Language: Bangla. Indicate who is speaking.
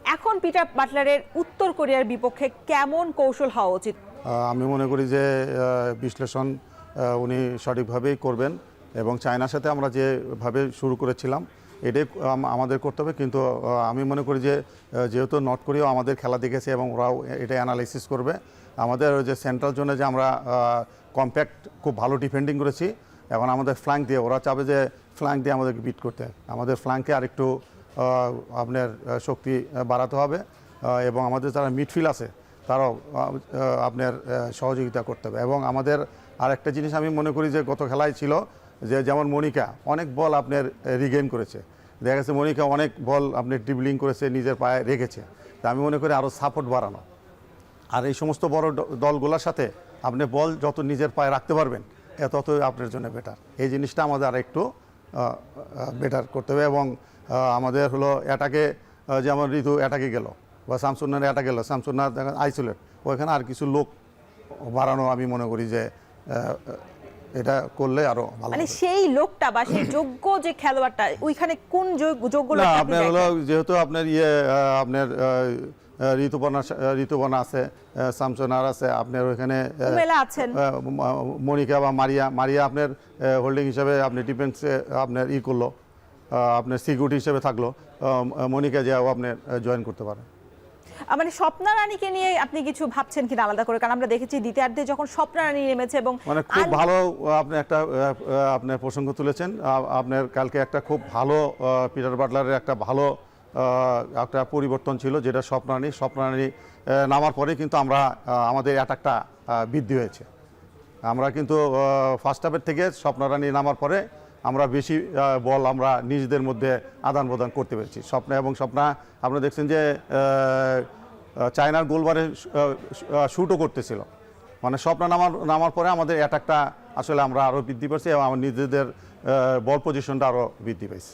Speaker 1: এখন পিটার বাটলারের উত্তর কোরিয়ার বিপক্ষে কেমন কৌশল হওয়া উচিত?
Speaker 2: আমি মনে করি যে বিশ্লেষণ উনি সঠিকভাবেই করবেন এবং চায়নার সাথে আমরা যেভাবে শুরু করেছিলাম এটাই আমাদের করতে হবে। কিন্তু আমি মনে করি যে যেহেতু নর্থ কোরিয়াও আমাদের খেলা দেখেছে এবং ওরাও এটা অ্যানালাইসিস করবে, আমাদের ওই যে সেন্ট্রাল জোনে যে আমরা কম্প্যাক্ট খুব ভালো ডিফেন্ডিং করেছি, এখন আমাদের ফ্ল্যাঙ্ক দিয়ে ওরা চাবে যে ফ্ল্যাঙ্ক দিয়ে আমাদেরকে বিট করতে, আমাদের ফ্ল্যাঙ্কে আরেকটু আপনার শক্তি বাড়াতে হবে এবং আমাদের যারা মিডফিল্ড আছে তারাও আপনার সহযোগিতা করতে হবে। এবং আমাদের আরেকটা জিনিস আমি মনে করি যে গত খেলায় ছিল যে যেমন মনিকা অনেক বল আপনার রিগেইন করেছে, দেখা গেছে মনিকা অনেক বল আপনি ড্রিবলিং করেছে, নিজের পায়ে রেখেছে। তা আমি মনে করি আরও সাপোর্ট বাড়ানো, আর এই সমস্ত বড় দলগুলোর সাথে আপনি বল যত নিজের পায়ে রাখতে পারবেন ততই আপনার জন্য বেটার। এই জিনিসটা আমাদের আর একটু বেটার করতে হবে। এবং আমাদের হলো অ্যাটাকে যেমন ঋতু অ্যাটাকে গেল বা শামসুন্নার অ্যাটাক গেল, শামসুন্নার আইসোলেট, ওইখানে আর কিছু লোক বাড়ানো আমি মনে করি যে এটা করলে আরো ভালো।
Speaker 1: মানে সেই লোকটা বা সেই যোগ্য যে খেলোয়াড়টা ওইখানে কোন যোগ্য লোক
Speaker 2: আপনার হলো যেহেতু আপনার আপনার ঋতুপর্ণা আছে, শামসুন্নার আছে, আপনার ওইখানে মনিকা বা মারিয়া আপনার হোল্ডিং হিসাবে আপনি ডিফেন্সে আপনার করলো, আপনার সিকিউরিটি হিসেবে থাকলো, মনিকা যাও আপনার জয়েন করতে পারেন।
Speaker 1: মানে স্বপ্না রানীকে নিয়ে আপনি কিছু ভাবছেন কিনা আলাদা করে? কারণ আমরা দেখেছি দ্বিতীয়ার্ধে যখন স্বপ্না রানী নেমেছে এবং
Speaker 2: মানে খুব ভালো আপনি একটা আপনার প্রসঙ্গ তুলেছেন। আপনার কালকে একটা খুব ভালো পিটার বাটলারের একটা ভালো একটা পরিবর্তন ছিল, যেটা স্বপ্না রানী নামার পরে কিন্তু আমরা আমাদের অ্যাটাকটা বৃদ্ধি হয়েছে। আমরা কিন্তু ফার্স্ট হাফের থেকে স্বপ্না রানী নামার পরে আমরা বেশি বল আমরা নিজেদের মধ্যে আদান প্রদান করতে পেরেছি। স্বপ্না আপনারা দেখছেন যে চায়নার গোলবারে শ্যুটও করতেছিল। মানে স্বপ্না নামার পরে আমাদের অ্যাটাকটা আসলে আমরা আরও বৃদ্ধি পেয়েছি এবং আমার নিজেদের বল পজিশনটা আরও বৃদ্ধি পেয়েছে।